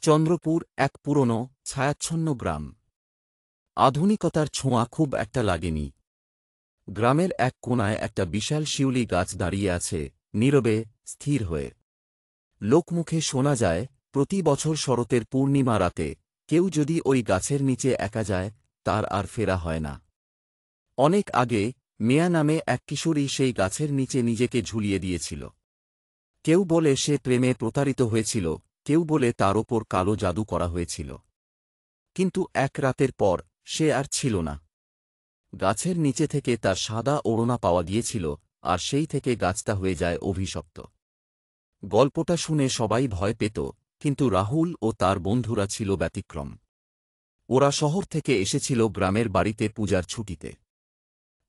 চন্দ্রপুর এক পুরনো ছায়াচ্ছন্ন গ্রাম। আধুনিকতার ছোঁয়া খুব একটা লাগেনি। গ্রামের এক কোণায় একটা বিশাল শিউলি গাছ দাঁড়িয়ে আছে, নীরবে, স্থির হয়ে। লোকমুখে শোনা যায়, প্রতি বছর শরতের পূর্ণিমা রাতে কেউ যদি ওই গাছের নিচে একা যায়, তার আর ফেরা হয় না। অনেক আগে মেয়া নামে এক কিশোরী সেই গাছের নিচে নিজেকে ঝুলিয়ে দিয়েছিল। কেউ বলে সে প্রেমে প্রতারিত হয়েছিল, কেউ বলে তার ওপর কালো জাদু করা হয়েছিল। কিন্তু এক রাতের পর সে আর ছিল না। গাছের নিচে থেকে তার সাদা ওড়না পাওয়া গিয়েছিল, আর সেই থেকে গাছটা হয়ে যায় অভিশপ্ত। গল্পটা শুনে সবাই ভয় পেত, কিন্তু রাহুল ও তার বন্ধুরা ছিল ব্যতিক্রম। ওরা শহর থেকে এসেছিল গ্রামের বাড়িতে পূজার ছুটিতে।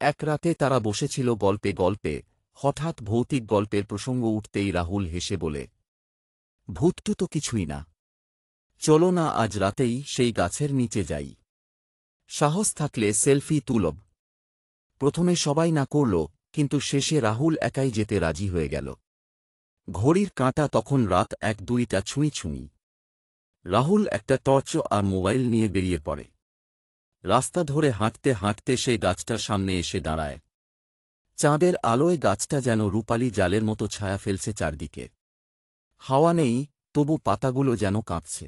এক রাতে তারা বসেছিল গল্পে গল্পে, হঠাৎ ভৌতিক গল্পের প্রসঙ্গ উঠতেই রাহুল হেসে বলে, ভূতটু তো কিছুই না, চলো না আজ রাতেই সেই গাছের নিচে যাই। সাহস থাকলে সেলফি তুলব। প্রথমে সবাই না করল, কিন্তু শেষে রাহুল একাই যেতে রাজি হয়ে গেল। ঘড়ির কাঁটা তখন রাত 1-2টা ছুঁই ছুঁই। রাহুল একটা টর্চ আর মোবাইল নিয়ে বেরিয়ে পড়ে। রাস্তা ধরে হাঁটতে হাঁটতে সেই গাছটার সামনে এসে দাঁড়ায়। চাঁদের আলোয় গাছটা যেন রূপালী জালের মতো ছায়া ফেলছে চারদিকে। হাওয়া নেই, তবু পাতাগুলো যেন কাঁপছে।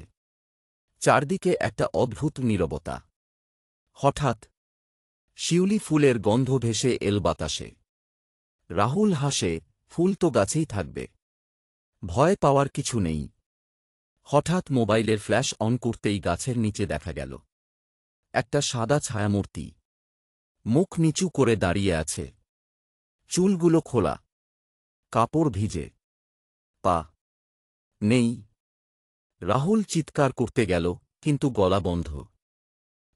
চারদিকে একটা অদ্ভুত নীরবতা। হঠাৎ শিউলি ফুলের গন্ধ ভেসে এল বাতাসে। রাহুল হাসে, ফুল তো গাছেই থাকবে, ভয় পাওয়ার কিছু নেই। হঠাৎ মোবাইলের ফ্ল্যাশ অন করতেই গাছের নিচে দেখা গেল একটা সাদা ছায়ামূর্তি। মুখ নিচু করে দাঁড়িয়ে আছে, চুলগুলো খোলা, কাপড় ভিজে, পা নেই। রাহুল চিৎকার করতে গেল, কিন্তু গলা বন্ধ।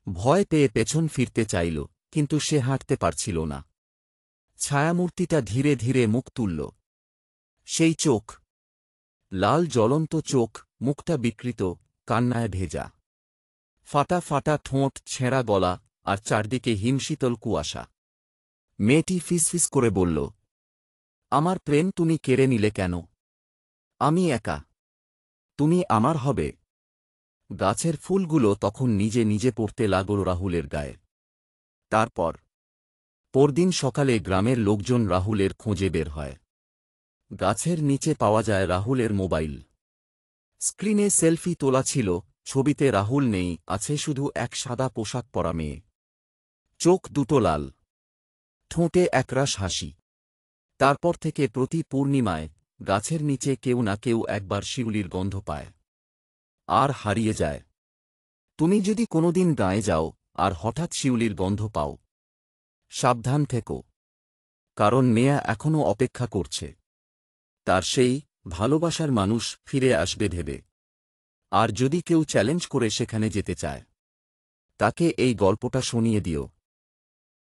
ভয় পেয়ে পেছন ফিরতে চাইল, কিন্তু সে হাঁটতে পারছিল না। ছায়ামূর্তিটা ধীরে ধীরে মুখ তুলল। সেই চোখ, লাল জ্বলন্ত চোখ, মুখটা বিকৃত, কান্নায় ভেজা। ফাটা ফাটা ঠোঁট, ছেঁড়া গলা, আর চারদিকে হিমশীতল কুয়াশা। মেয়েটি ফিসফিস করে বলল, আমার প্রেম তুমি কেড়ে নিলে কেন? আমি একা, তুমি আমার হবে। গাছের ফুলগুলো তখন নিজে নিজে পড়তে লাগল রাহুলের গায়ে। তারপর পরদিন সকালে গ্রামের লোকজন রাহুলের খোঁজে বের হয়। গাছের নিচে পাওয়া যায় রাহুলের মোবাইল। স্ক্রিনে সেলফি তোলা ছিল, ছবিতে রাহুল নেই, আছে শুধু এক সাদা পোশাক পরা মেয়ে। চোখ দুটো লাল, ঠোঁটে একরাশ হাসি। তারপর থেকে প্রতি পূর্ণিমায় গাছের নিচে কেউ না কেউ একবার শিউলির গন্ধ পায় আর হারিয়ে যায়। তুমি যদি কোনোদিন গায়ে যাও আর হঠাৎ শিউলির গন্ধ পাও, সাবধান থেকো, কারণ মেয়া এখনও অপেক্ষা করছে। তার সেই ভালোবাসার মানুষ ফিরে আসবে ভেবে। আর যদি কেউ চ্যালেঞ্জ করে সেখানে যেতে চায়, তাকে এই গল্পটা শুনিয়ে দিও।